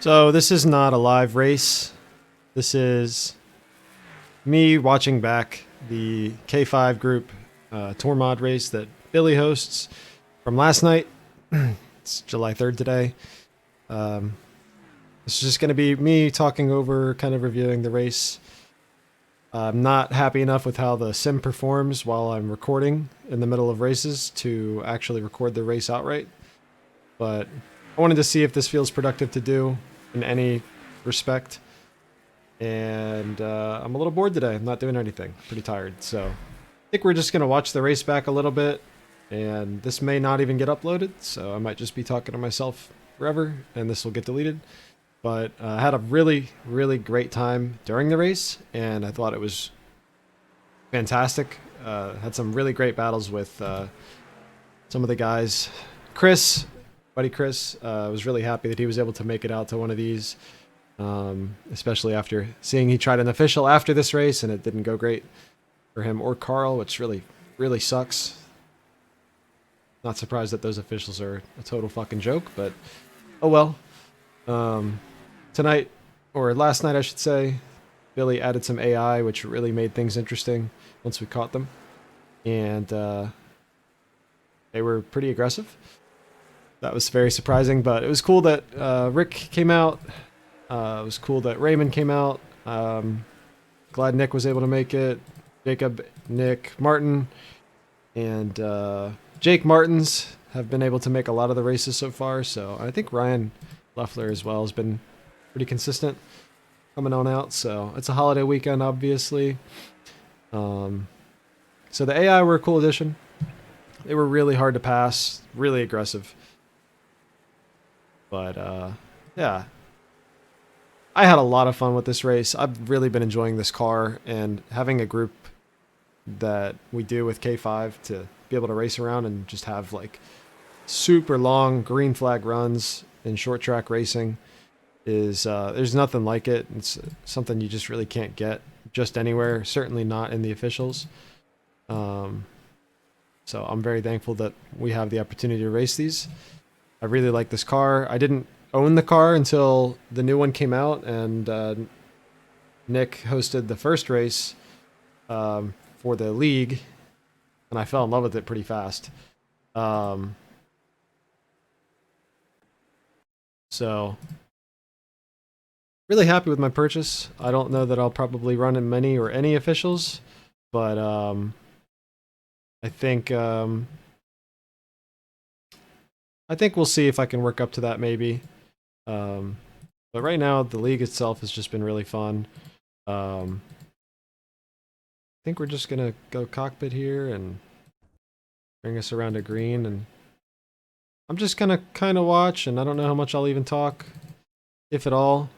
So this is not a live race. This is me watching back the K5 group tour mod race that Billy hosts from last night. It's July 3rd today. This is just going to be me talking over, kind of reviewing the race. I'm not happy enough with how the sim performs while I'm recording in the middle of races to actually record the race outright. But I wanted to see if this feels productive to do in any respect. And I'm a little bored today. I'm not doing anything. Pretty tired. So I think we're just going to watch the race back a little bit. And this may not even get uploaded. So I might just be talking to myself forever. And this will get deleted. But I had a really, really great time during the race. And I thought it was fantastic. Had some really great battles with some of the guys. Chris, buddy Chris, was really happy that he was able to make it out to one of these. Especially after seeing he tried an official after this race and it didn't go great for him or Carl, which really, really sucks. Not surprised that those officials are a total fucking joke, but oh well. Tonight, or last night I should say, Billy added some AI, which really made things interesting once we caught them. And they were pretty aggressive. That was very surprising, but it was cool that Rick came out. It was cool that Raymond came out. Glad Nick was able to make it. Jacob, Nick, Martin, and Jake Martins have been able to make a lot of the races so far. So I think Ryan Leffler as well has been pretty consistent coming on out. So it's a holiday weekend, obviously. So the AI were a cool addition. They were really hard to pass, really aggressive. But yeah. I had a lot of fun with this race. I've really been enjoying this car, and having a group that we do with K5 to be able to race around and just have like super long green flag runs in short track racing is there's nothing like it. It's something you just really can't get just anywhere, certainly not in the officials. So I'm very thankful that we have the opportunity to race these. I really like this car. I didn't own the car until the new one came out, and Nick hosted the first race for the league, and I fell in love with it pretty fast. So really happy with my purchase. I don't know that I'll probably run in many or any officials, but I think we'll see if I can work up to that maybe. But right now, the league itself has just been really fun. I think we're just going to go cockpit here and bring us around to green. And I'm just going to kind of watch, and I don't know how much I'll even talk, if at all.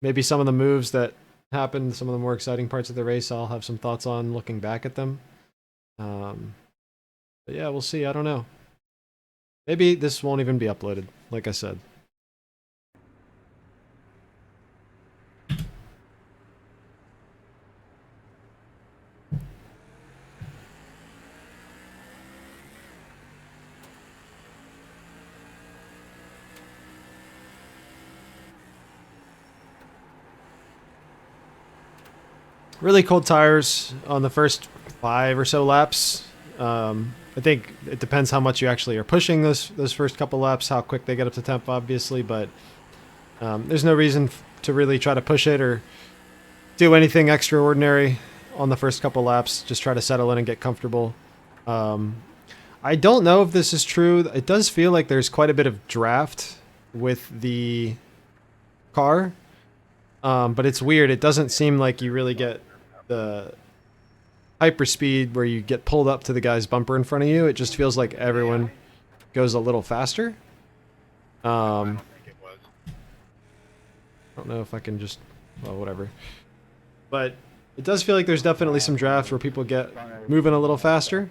Maybe some of the moves that happened, some of the more exciting parts of the race, I'll have some thoughts on looking back at them. But yeah, we'll see. I don't know. Maybe this won't even be uploaded, like I said. Really cold tires on the first 5 or so laps. I think it depends how much you actually are pushing those first couple laps, how quick they get up to temp, obviously, but there's no reason to really try to push it or do anything extraordinary on the first couple laps. Just try to settle in and get comfortable. I don't know if this is true. It does feel like there's quite a bit of draft with the car, but it's weird. It doesn't seem like you really get the hyperspeed where you get pulled up to the guy's bumper in front of you. It just feels like everyone goes a little faster. I don't know if I can just, well, whatever. But it does feel like there's definitely some drafts where people get moving a little faster.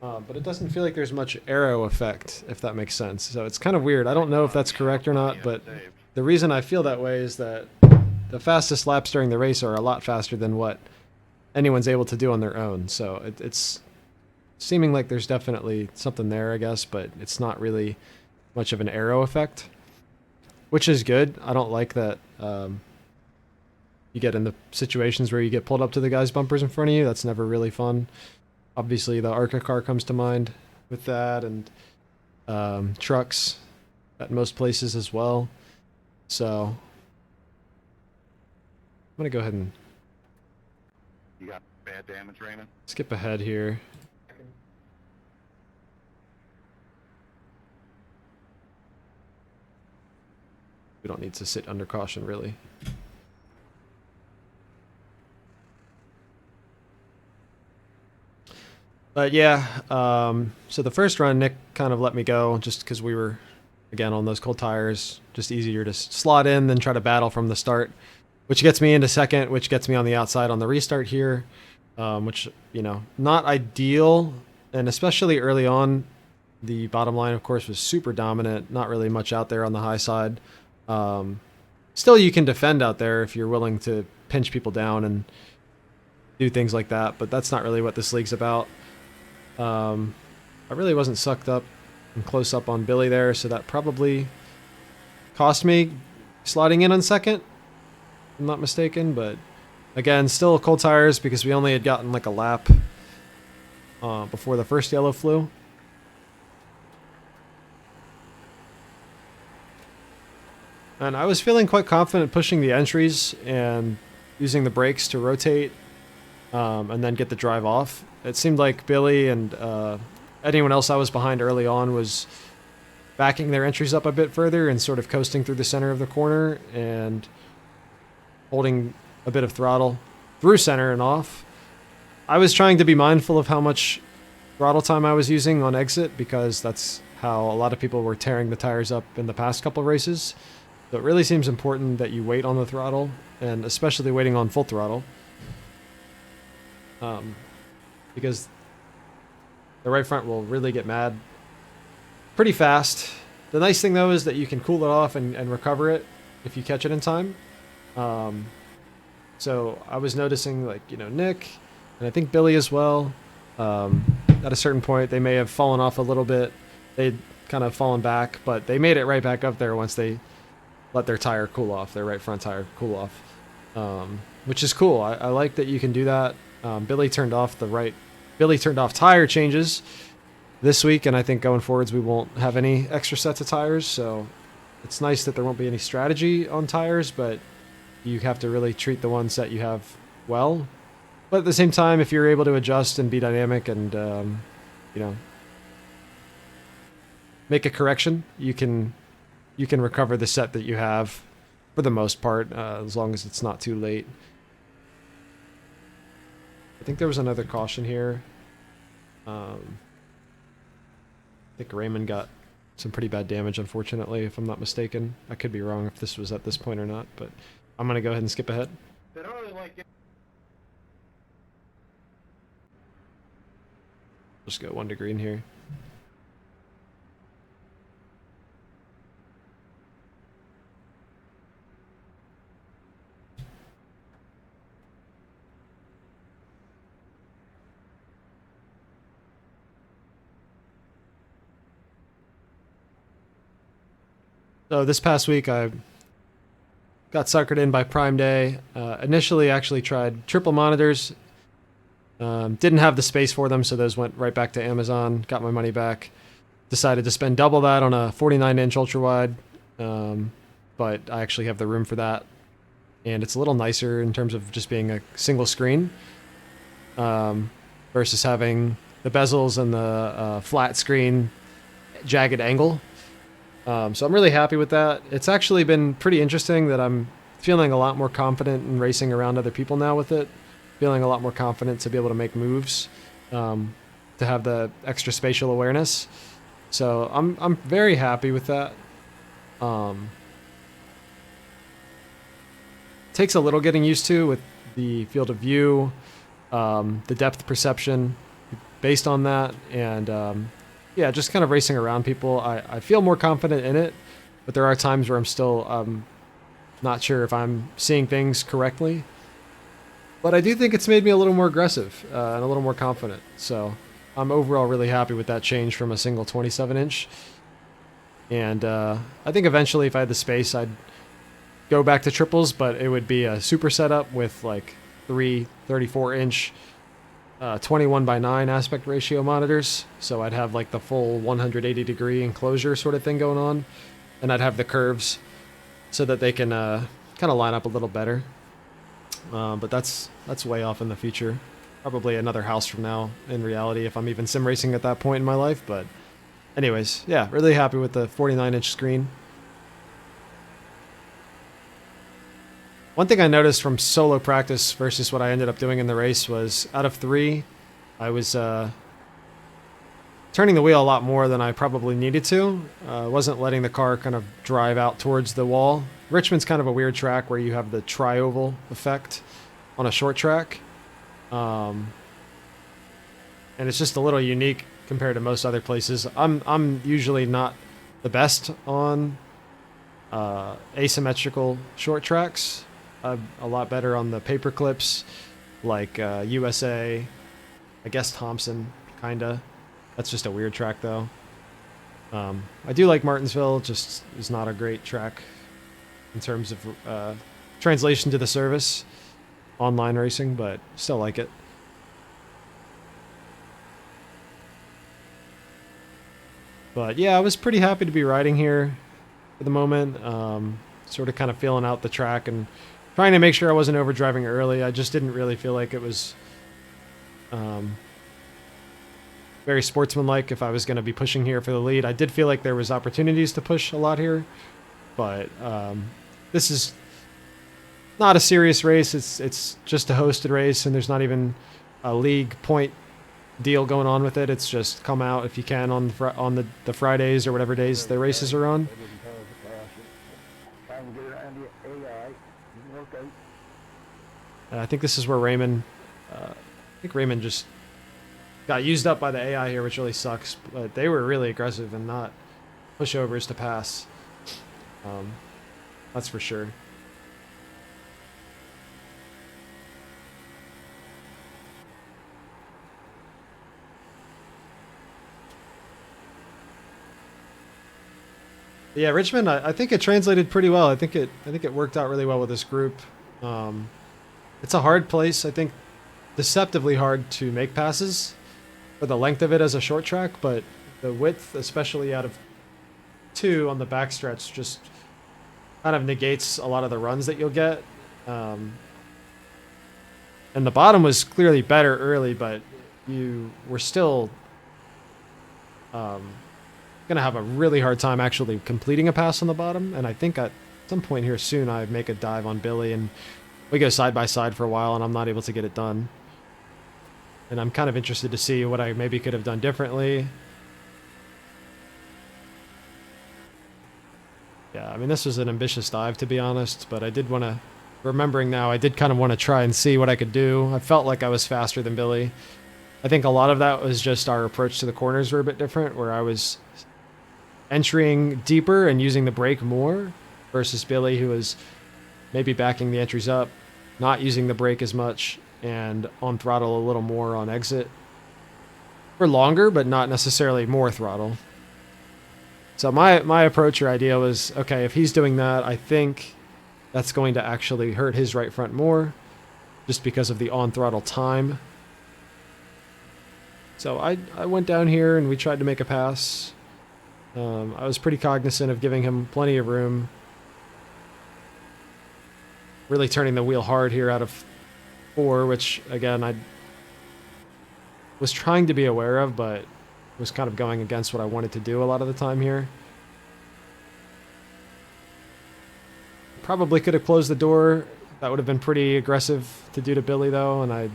But it doesn't feel like there's much aero effect, if that makes sense. So it's kind of weird. I don't know if that's correct or not, but the reason I feel that way is that the fastest laps during the race are a lot faster than what anyone's able to do on their own. So it's seeming like there's definitely something there, I guess, but it's not really much of an aero effect. which is good. I don't like that you get in the situations where you get pulled up to the guy's bumpers in front of you. That's never really fun. Obviously, the ARCA car comes to mind with that, and trucks at most places as well. So I'm gonna go ahead and You got bad damage, Raymond? skip ahead here. We don't need to sit under caution, really. But yeah, so the first run, Nick kind of let me go just because we were, again, on those cold tires. Just easier to slot in than try to battle from the start, which gets me into second, which gets me on the outside on the restart here, which, you know, not ideal. And especially early on, the bottom line, of course, was super dominant. Not really much out there on the high side. Still, you can defend out there if you're willing to pinch people down and do things like that, but that's not really what this league's about. I really wasn't sucked up and close up on Billy there, so that probably cost me sliding in on second, if I'm not mistaken. But again, still cold tires because we only had gotten like a lap before the first yellow flew. And I was feeling quite confident pushing the entries and using the brakes to rotate and then get the drive off. It seemed like Billy and anyone else I was behind early on was backing their entries up a bit further and sort of coasting through the center of the corner and holding a bit of throttle through center and off. I was trying to be mindful of how much throttle time I was using on exit because that's how a lot of people were tearing the tires up in the past couple races. So it really seems important that you wait on the throttle, and especially waiting on full throttle. Because the right front will really get mad pretty fast. The nice thing, though, is that you can cool it off and recover it if you catch it in time. So I was noticing, like, you know, Nick, and I think Billy as well, at a certain point, they may have fallen off a little bit. They'd kind of fallen back, but they made it right back up there once they let their tire cool off, their right front tire cool off, which is cool. I like that you can do that. Billy turned off tire changes this week, and I think going forwards we won't have any extra sets of tires, so it's nice that there won't be any strategy on tires, but you have to really treat the one set you have well. But at the same time, if you're able to adjust and be dynamic and you know, make a correction, you can recover the set that you have for the most part, as long as it's not too late. I think there was another caution here. I think Raymond got some pretty bad damage, unfortunately, if I'm not mistaken. I could be wrong if this was at this point or not, but I'm going to go ahead and skip ahead. They don't really like it. Just go 1 to green here. So this past week I got suckered in by Prime Day. Initially actually tried triple monitors. Didn't have the space for them, so those went right back to Amazon. Got my money back. Decided to spend double that on a 49-inch ultra wide, but I actually have the room for that, and it's a little nicer in terms of just being a single screen versus having the bezels and the flat screen jagged angle. So I'm really happy with that. It's actually been pretty interesting that I'm feeling a lot more confident in racing around other people now with it. Feeling a lot more confident to be able to make moves, to have the extra spatial awareness. So I'm very happy with that. Takes a little getting used to with the field of view, the depth perception based on that, and yeah, just kind of racing around people. I feel more confident in it, but there are times where I'm still not sure if I'm seeing things correctly. But I do think it's made me a little more aggressive and a little more confident. So I'm overall really happy with that change from a single 27-inch. And I think eventually, if I had the space, I'd go back to triples, but it would be a super setup with like three 34-inch 21:9 aspect ratio monitors. So I'd have like the full 180-degree enclosure sort of thing going on, and I'd have the curves so that they can kind of line up a little better. But that's way off in the future. Probably another house from now in reality if I'm even sim racing at that point in my life. But anyways, yeah, really happy with the 49-inch screen. One thing I noticed from solo practice versus what I ended up doing in the race was out of 3, I was turning the wheel a lot more than I probably needed to. Wasn't letting the car kind of drive out towards the wall. Richmond's kind of a weird track where you have the tri-oval effect on a short track. And it's just a little unique compared to most other places. I'm usually not the best on asymmetrical short tracks. I'm a lot better on the paper clips, like USA, I guess Thompson, kinda. That's just a weird track though. I do like Martinsville, just is not a great track in terms of translation to the service, online racing, but still like it. But yeah, I was pretty happy to be riding here for the moment. Sort of kind of feeling out the track and trying to make sure I wasn't overdriving early. I just didn't really feel like it was very sportsmanlike if I was going to be pushing here for the lead. I did feel like there was opportunities to push a lot here, but this is not a serious race. It's just a hosted race, and there's not even a league point deal going on with it. It's just come out if you can on the Fridays or whatever days the races are on. I think this is where Raymond, I think Raymond just got used up by the AI here, which really sucks. But they were really aggressive and not pushovers to pass. That's for sure. Yeah, Richmond, I think it translated pretty well. I think it worked out really well with this group. It's a hard place. I think deceptively hard to make passes for the length of it as a short track, but the width, especially out of 2 on the backstretch, just kind of negates a lot of the runs that you'll get. And the bottom was clearly better early, but you were still going to have a really hard time actually completing a pass on the bottom. And I think at some point here soon I make a dive on Billy and we go side by side for a while and I'm not able to get it done. And I'm kind of interested to see what I maybe could have done differently. Yeah, I mean, this was an ambitious dive, to be honest, but I did want to, remembering now, I did kind of want to try and see what I could do. I felt like I was faster than Billy. I think a lot of that was just our approach to the corners were a bit different, where I was entering deeper and using the brake more versus Billy, who was maybe backing the entries up, not using the brake as much, and on throttle a little more on exit. For longer, but not necessarily more throttle. So my approach or idea was, okay, if he's doing that, I think that's going to actually hurt his right front more, just because of the on throttle time. So I went down here and we tried to make a pass. I was pretty cognizant of giving him plenty of room. Really turning the wheel hard here out of 4, which again I was trying to be aware of, but was kind of going against what I wanted to do a lot of the time here. Probably could have closed the door. That would have been pretty aggressive to do to Billy though, and I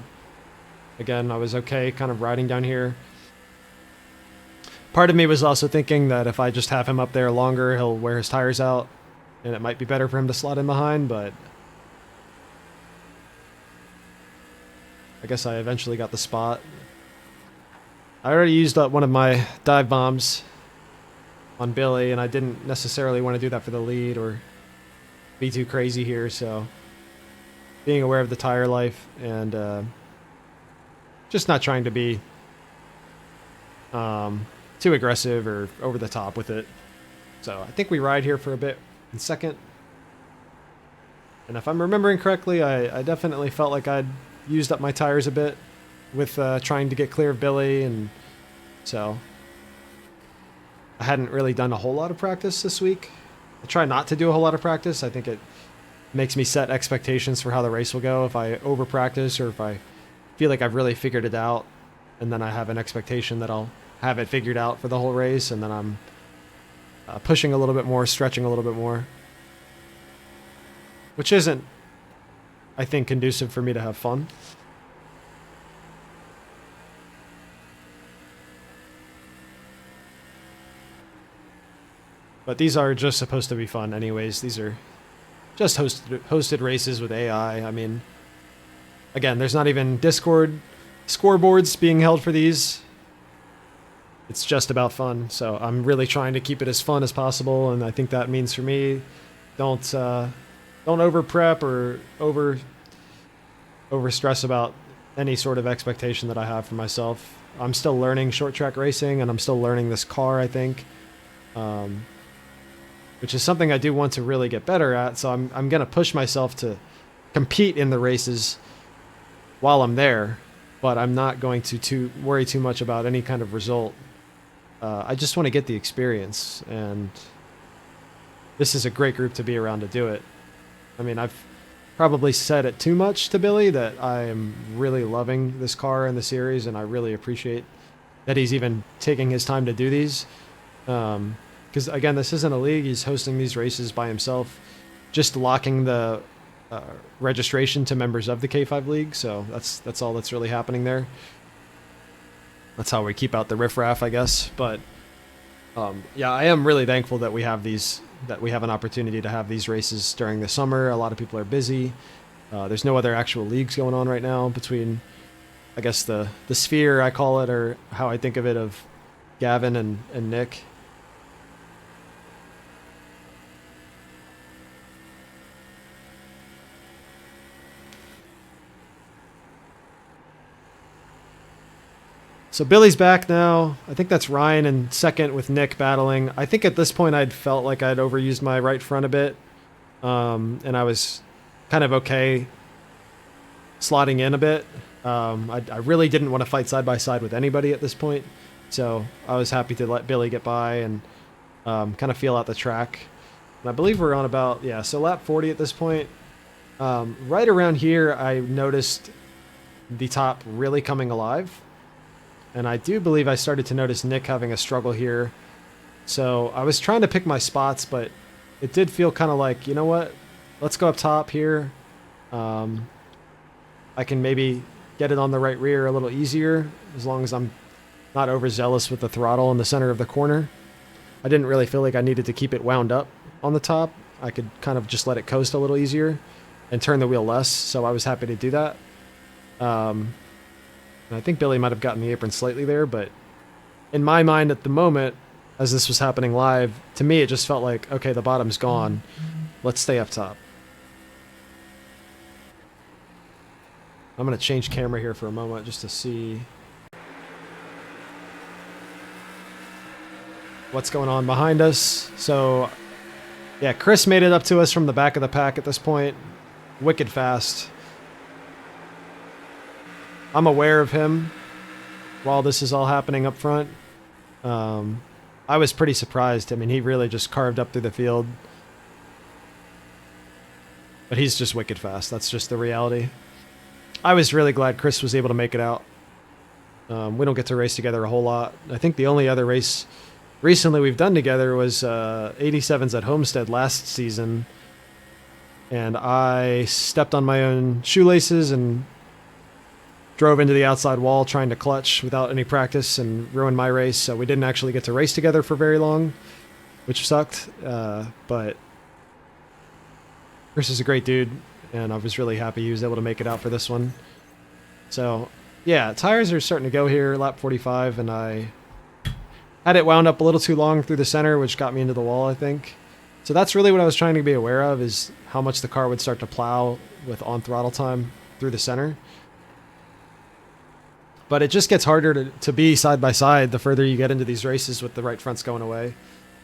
was okay kind of riding down here. Part of me was also thinking that if I just have him up there longer, he'll wear his tires out, and it might be better for him to slot in behind, but I guess I eventually got the spot. I already used up one of my dive bombs on Billy, and I didn't necessarily want to do that for the lead or be too crazy here, so being aware of the tire life and just not trying to be too aggressive or over the top with it. So I think we ride here for a bit in second. And if I'm remembering correctly, I definitely felt like I'd used up my tires a bit with trying to get clear of Billy, and so I hadn't really done a whole lot of practice this week. I try not to do a whole lot of practice. I think it makes me set expectations for how the race will go. If I over practice or if I feel like I've really figured it out, and then I have an expectation that I'll have it figured out for the whole race, and then I'm pushing a little bit more, stretching a little bit more, which isn't, I think, conducive for me to have fun. But these are just supposed to be fun anyways. These are just hosted races with AI. I mean, again, there's not even Discord scoreboards being held for these. It's just about fun. So I'm really trying to keep it as fun as possible, and I think that means for me, don't over prep or over stress about any sort of expectation that I have for myself. I'm still learning short track racing, and I'm still learning this car, I think, which is something I do want to really get better at. So I'm going to push myself to compete in the races while I'm there, but I'm not going to worry too much about any kind of result. I just want to get the experience, and this is a great group to be around to do it. I mean, I've probably said it too much to Billy that I am really loving this car and the series, and I really appreciate that he's even taking his time to do these. Because, again, this isn't a league. He's hosting these races by himself, just locking the registration to members of the K5 League, so that's all that's really happening there. That's how we keep out the riffraff, I guess. But yeah, I am really thankful that we have an opportunity to have these races during the summer. A lot of people are busy. There's no other actual leagues going on right now between, I guess, the sphere, I call it, or how I think of it, of Gavin and Nick. So Billy's back now. I think that's Ryan in second with Nick battling. I think at this point I'd felt like I'd overused my right front a bit. And I was kind of okay slotting in a bit. I really didn't want to fight side by side with anybody at this point. So I was happy to let Billy get by and kind of feel out the track. And I believe we're on about, so lap 40 at this point. Right around here, I noticed the top really coming alive. And I do believe I started to notice Nick having a struggle here. So I was trying to pick my spots, but it did feel kind of like, you know what? Let's go up top here. I can maybe get it on the right rear a little easier, as long as I'm not overzealous with the throttle in the center of the corner. I didn't really feel like I needed to keep it wound up on the top. I could kind of just let it coast a little easier and turn the wheel less, so I was happy to do that. And I think Billy might have gotten the apron slightly there, but in my mind at the moment, as this was happening live, to me it just felt like, okay, the bottom's gone. Let's stay up top. I'm going to change camera here for a moment just to see what's going on behind us. So, yeah, Chris made it up to us from the back of the pack at this point. Wicked fast. I'm aware of him while this is all happening up front. I was pretty surprised. I mean, he really just carved up through the field. But he's just wicked fast. That's just the reality. I was really glad Chris was able to make it out. We don't get to race together a whole lot. I think the only other race recently we've done together was 87s at Homestead last season. And I stepped on my own shoelaces and drove into the outside wall trying to clutch without any practice and ruined my race. So we didn't actually get to race together for very long, which sucked. But Chris is a great dude, and I was really happy he was able to make it out for this one. So, yeah, tires are starting to go here, lap 45, and I had it wound up a little too long through the center, which got me into the wall, I think. So that's really what I was trying to be aware of, is how much the car would start to plow with on-throttle time through the center. But it just gets harder to be side by side the further you get into these races with the right fronts going away.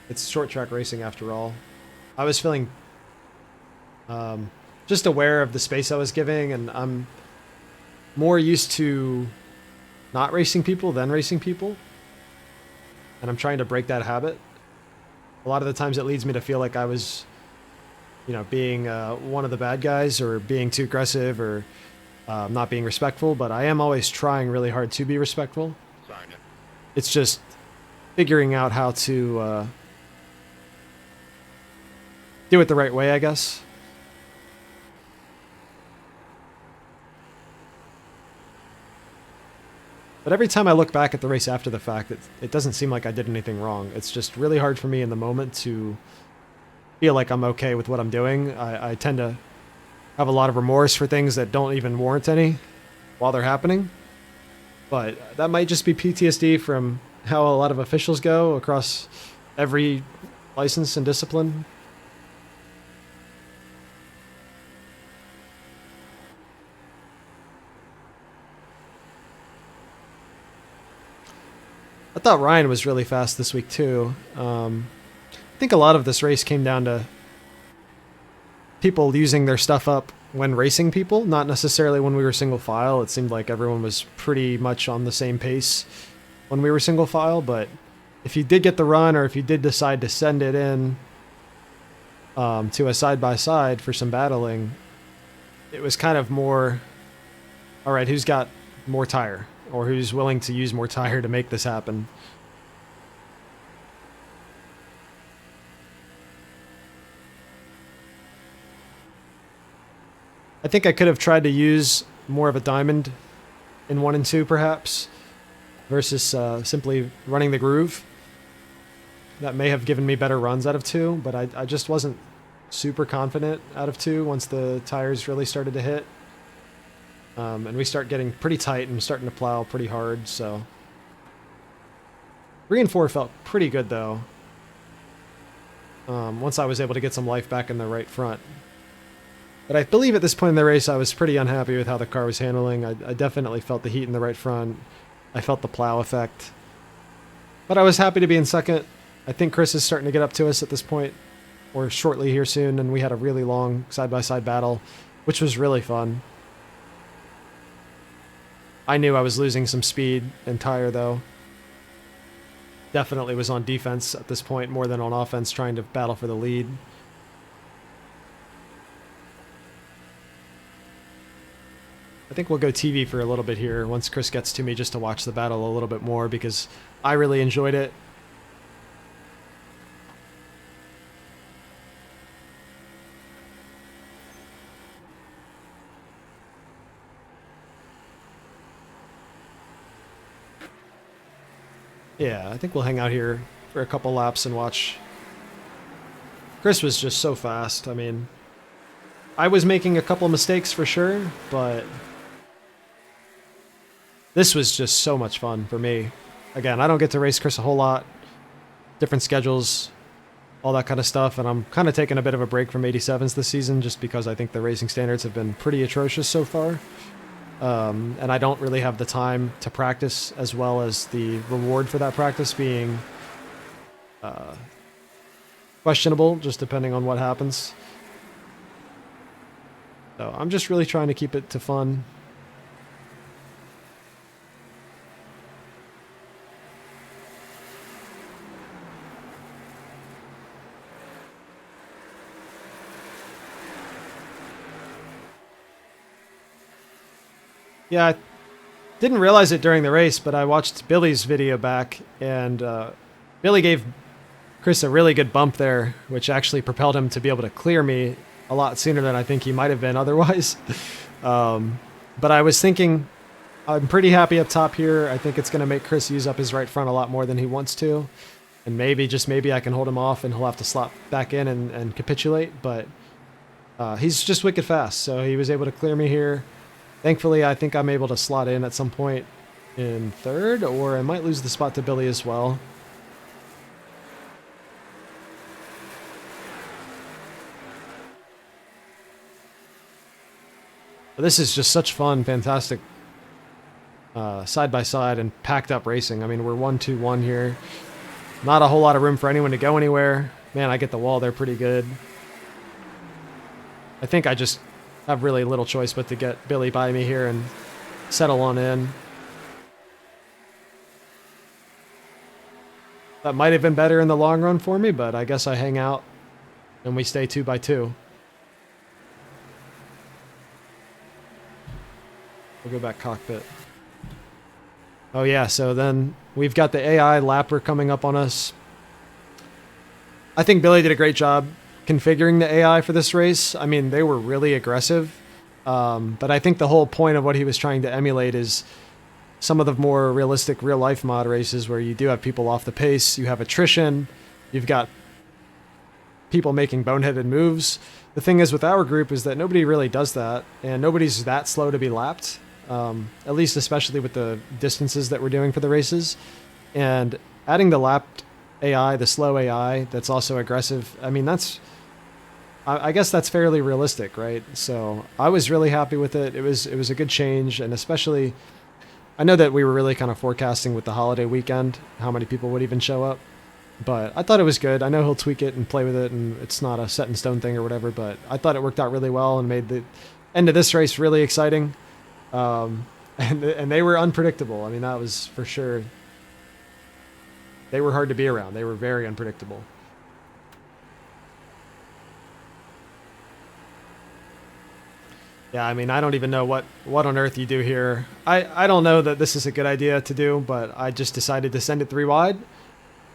It's short track racing after all. I was feeling just aware of the space I was giving, and I'm more used to not racing people than racing people. And I'm trying to break that habit. A lot of the times it leads me to feel like I was, being one of the bad guys or being too aggressive or not being respectful, but I am always trying really hard to be respectful. Sign it. It's just figuring out how to do it the right way, I guess. But every time I look back at the race after the fact, it doesn't seem like I did anything wrong. It's just really hard for me in the moment to feel like I'm okay with what I'm doing. I tend to have a lot of remorse for things that don't even warrant any while they're happening. But that might just be PTSD from how a lot of officials go across every license and discipline. I thought Ryan was really fast this week too. I think a lot of this race came down to people using their stuff up when racing people, not necessarily when we were single file. It seemed like everyone was pretty much on the same pace when we were single file, but if you did get the run or if you did decide to send it in to a side-by-side for some battling, it was kind of more, all right, who's got more tire? Or who's willing to use more tire to make this happen. I think I could have tried to use more of a diamond in 1 and 2 perhaps, versus simply running the groove. That may have given me better runs out of 2, but I just wasn't super confident out of 2 once the tires really started to hit. And we start getting pretty tight and starting to plow pretty hard, so 3 and 4 felt pretty good though. Once I was able to get some life back in the right front. But I believe at this point in the race I was pretty unhappy with how the car was handling. I definitely felt the heat in the right front. I felt the plow effect. But I was happy to be in second. I think Chris is starting to get up to us at this point, or shortly here soon, and we had a really long side-by-side battle, which was really fun. I knew I was losing some speed and tire, though. Definitely was on defense at this point more than on offense, trying to battle for the lead. I think we'll go TV for a little bit here once Chris gets to me, just to watch the battle a little bit more, because I really enjoyed it. Yeah, I think we'll hang out here for a couple laps and watch. Chris was just so fast. I mean, I was making a couple mistakes for sure, but this was just so much fun for me. Again, I don't get to race Chris a whole lot. Different schedules, all that kind of stuff, and I'm kind of taking a bit of a break from 87s this season just because I think the racing standards have been pretty atrocious so far. And I don't really have the time to practice, as well as the reward for that practice being questionable, just depending on what happens. So I'm just really trying to keep it to fun. Yeah, I didn't realize it during the race, but I watched Billy's video back, and Billy gave Chris a really good bump there, which actually propelled him to be able to clear me a lot sooner than I think he might have been otherwise. But I was thinking, I'm pretty happy up top here. I think it's going to make Chris use up his right front a lot more than he wants to. And maybe, just maybe, I can hold him off and he'll have to slot back in and capitulate. But he's just wicked fast, so he was able to clear me here. Thankfully, I think I'm able to slot in at some point in third, or I might lose the spot to Billy as well. But this is just such fun, fantastic side-by-side and packed up racing. I mean, we're 1-2-1 here. Not a whole lot of room for anyone to go anywhere. Man, I get the wall there pretty good. I think I just have really little choice but to get Billy by me here and settle on in. That might have been better in the long run for me, but I guess I hang out and we stay 2x2. We'll go back cockpit. Oh yeah, so then we've got the AI lapper coming up on us. I think Billy did a great job configuring the AI for this race. I mean, they were really aggressive. But I think the whole point of what he was trying to emulate is some of the more realistic real-life mod races where you do have people off the pace, you have attrition, you've got people making boneheaded moves. The thing is with our group is that nobody really does that, and nobody's that slow to be lapped, at least especially with the distances that we're doing for the races. And adding the lapped AI, the slow AI, that's also aggressive, I mean, I guess that's fairly realistic, right? So I was really happy with it. It was a good change, and especially, I know that we were really kind of forecasting with the holiday weekend how many people would even show up, but I thought it was good. I know he'll tweak it and play with it, and it's not a set in stone thing or whatever, but I thought it worked out really well and made the end of this race really exciting. And they were unpredictable. I mean, that was for sure. They were hard to be around. They were very unpredictable. Yeah, I mean, I don't even know what on earth you do here. I don't know that this is a good idea to do, but I just decided to send it 3 wide.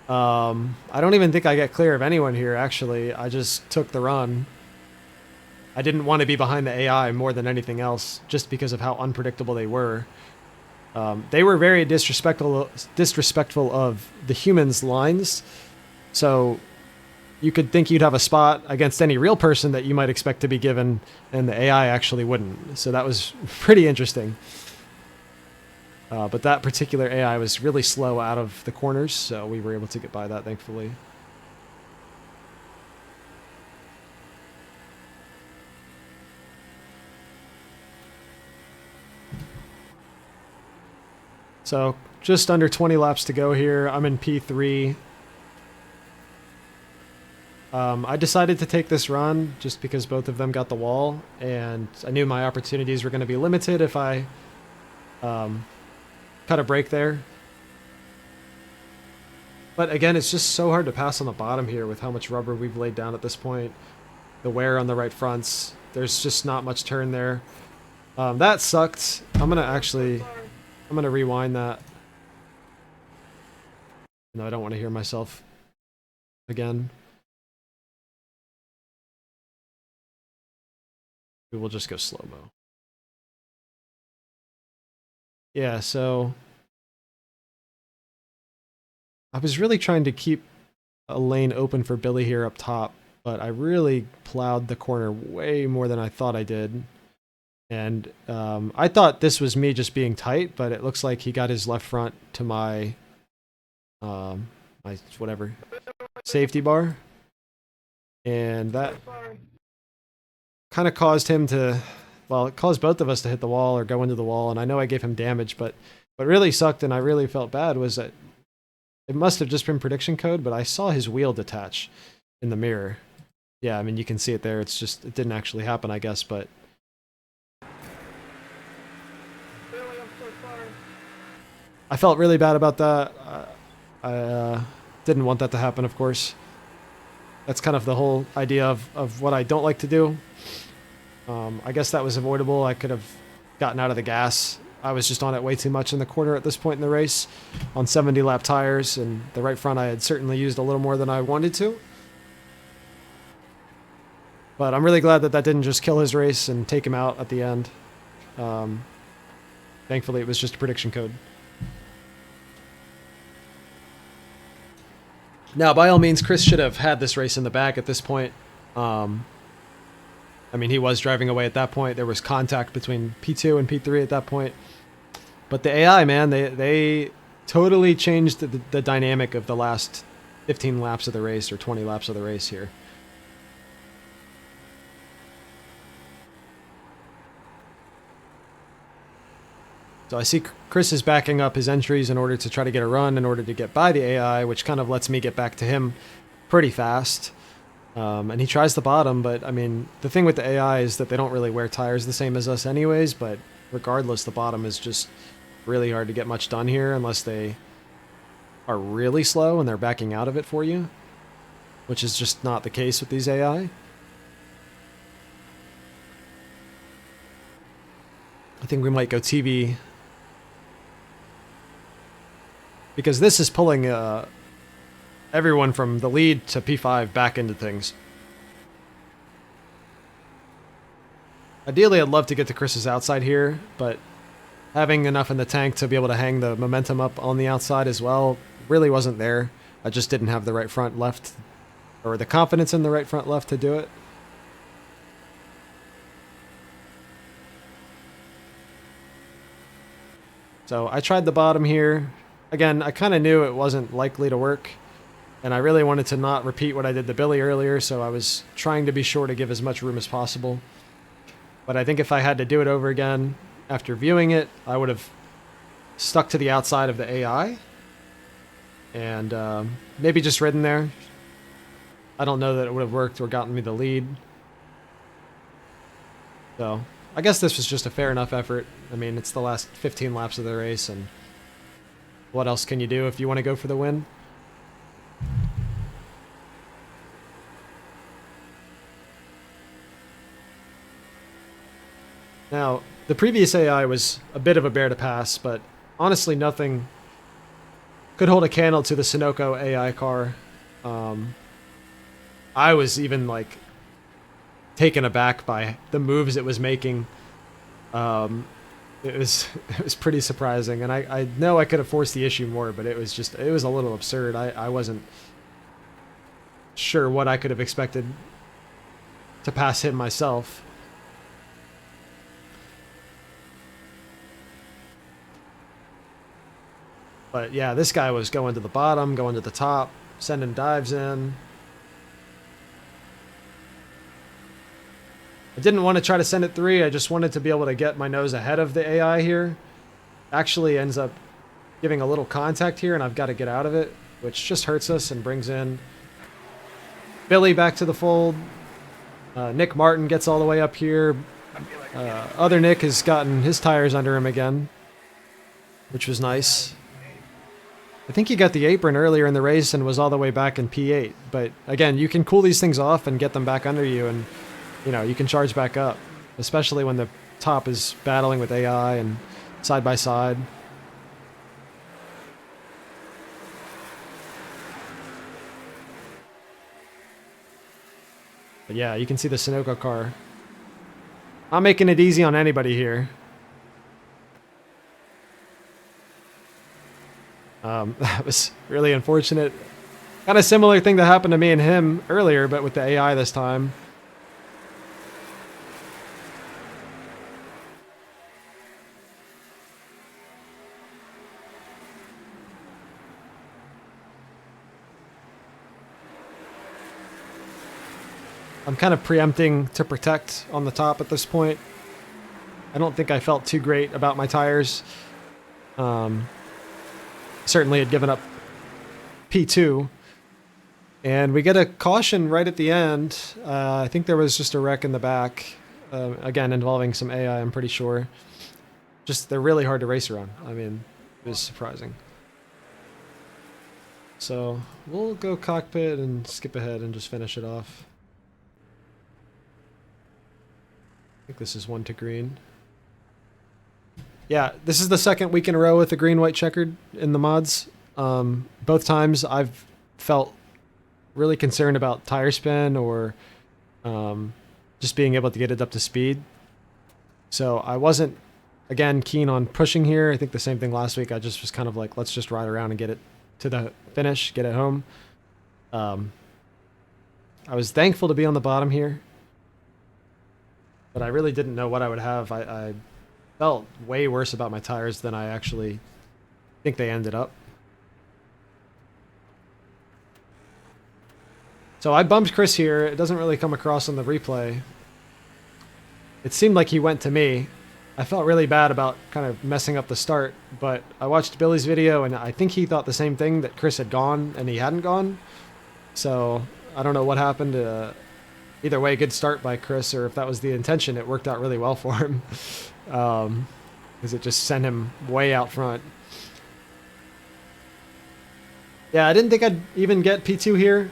I don't even think I get clear of anyone here, actually. I just took the run. I didn't want to be behind the AI more than anything else, just because of how unpredictable they were. They were very disrespectful of the humans' lines, so you could think you'd have a spot against any real person that you might expect to be given, and the AI actually wouldn't. So that was pretty interesting. But that particular AI was really slow out of the corners, so we were able to get by that, thankfully. So just under 20 laps to go here. I'm in P3. I decided to take this run just because both of them got the wall, and I knew my opportunities were going to be limited if I cut a break there. But again, it's just so hard to pass on the bottom here with how much rubber we've laid down at this point. The wear on the right fronts. There's just not much turn there. That sucked. I'm going to rewind that. No, I don't want to hear myself again. We will just go slow-mo. Yeah, so I was really trying to keep a lane open for Billy here up top, but I really plowed the corner way more than I thought I did. And I thought this was me just being tight, but it looks like he got his left front to my whatever safety bar, and that kind of caused him to, well, it caused both of us to hit the wall or go into the wall. And I know I gave him damage, but what really sucked and I really felt bad was that it must have just been prediction code, but I saw his wheel detach in the mirror. Yeah, I mean, you can see it there. It's just, it didn't actually happen, I guess, but I felt really bad about that. I didn't want that to happen, of course. That's kind of the whole idea of what I don't like to do. I guess that was avoidable. I could have gotten out of the gas. I was just on it way too much in the corner at this point in the race on 70 lap tires, and the right front I had certainly used a little more than I wanted to. But I'm really glad that that didn't just kill his race and take him out at the end. Thankfully, it was just a prediction code. Now, by all means, Chris should have had this race in the bag at this point. I mean, he was driving away at that point. There was contact between P2 and P3 at that point. But the AI, man, they totally changed the dynamic of the last 15 laps of the race or 20 laps of the race here. So I see Chris is backing up his entries in order to try to get a run, in order to get by the AI, which kind of lets me get back to him pretty fast. And he tries the bottom, but I mean, the thing with the AI is that they don't really wear tires the same as us anyways, but regardless, the bottom is just really hard to get much done here unless they are really slow and they're backing out of it for you, which is just not the case with these AI. I think we might go TV, because this is pulling everyone from the lead to P5 back into things. Ideally, I'd love to get to Chris's outside here, but having enough in the tank to be able to hang the momentum up on the outside as well really wasn't there. I just didn't have the right front left, or the confidence in the right front left to do it. So I tried the bottom here. Again, I kind of knew it wasn't likely to work, and I really wanted to not repeat what I did to Billy earlier, so I was trying to be sure to give as much room as possible. But I think if I had to do it over again after viewing it, I would have stuck to the outside of the AI and maybe just ridden there. I don't know that it would have worked or gotten me the lead. So I guess this was just a fair enough effort. I mean, it's the last 15 laps of the race, and what else can you do if you want to go for the win? Now, the previous AI was a bit of a bear to pass, but honestly nothing could hold a candle to the Sunoco AI car. I was even like taken aback by the moves it was making. It was pretty surprising, and I know I could have forced the issue more, but it was a little absurd. I wasn't sure what I could have expected to pass him myself. But yeah, this guy was going to the bottom, going to the top, sending dives in. I didn't want to try to send it 3. I just wanted to be able to get my nose ahead of the AI here. Actually ends up giving a little contact here, and I've got to get out of it, which just hurts us and brings in Billy back to the fold. Nick Martin gets all the way up here. Other Nick has gotten his tires under him again, which was nice. I think he got the apron earlier in the race and was all the way back in P8. But again, you can cool these things off and get them back under you, and you know, you can charge back up, especially when the top is battling with AI and side by side. But yeah, you can see the Sunoco car. I'm making it easy on anybody here. That was really unfortunate. Kind of similar thing that happened to me and him earlier, but with the AI this time. I'm kind of preempting to protect on the top at this point. I don't think I felt too great about my tires. Certainly had given up P2. And we get a caution right at the end. I think there was just a wreck in the back. Again, involving some AI, I'm pretty sure. Just, they're really hard to race around. I mean, it was surprising. So, we'll go cockpit and skip ahead and just finish it off. I think this is 1 to green. Yeah, this is the second week in a row with the green-white checkered in the mods. Both times I've felt really concerned about tire spin or just being able to get it up to speed. So I wasn't, again, keen on pushing here. I think the same thing last week. I just was kind of like, let's just ride around and get it to the finish, get it home. I was thankful to be on the bottom here, but I really didn't know what I would have. I felt way worse about my tires than I actually think they ended up. So I bumped Chris here. It doesn't really come across on the replay. It seemed like he went to me. I felt really bad about kind of messing up the start, but I watched Billy's video and I think he thought the same thing, that Chris had gone and he hadn't gone. So I don't know what happened. Either way, good start by Chris, or if that was the intention, it worked out really well for him. Because it just sent him way out front. Yeah, I didn't think I'd even get P2 here.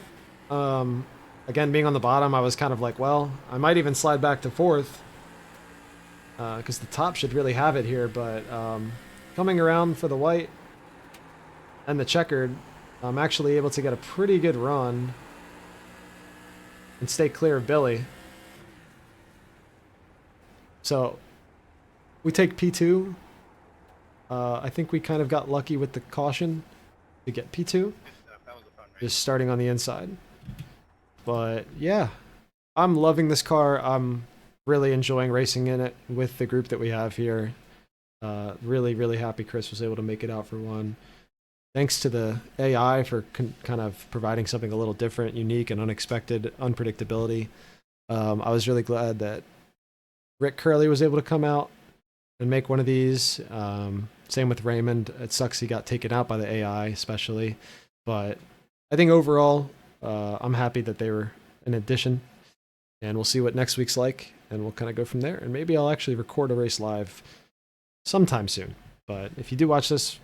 Again, being on the bottom, I was kind of like, well, I might even slide back to 4th. Because the top should really have it here, but coming around for the white and the checkered, I'm actually able to get a pretty good run and stay clear of Billy. So we take P2. I think we kind of got lucky with the caution to get P2, just starting on the inside. But yeah, I'm loving this car. I'm really enjoying racing in it with the group that we have here. Really, really happy Chris was able to make it out for one. Thanks to the AI for kind of providing something a little different, unique, and unexpected unpredictability. I was really glad that Rick Curley was able to come out and make one of these. Same with Raymond. It sucks he got taken out by the AI, especially. But I think overall, I'm happy that they were an addition. And we'll see what next week's like, and we'll kind of go from there. And maybe I'll actually record a race live sometime soon. But if you do watch this,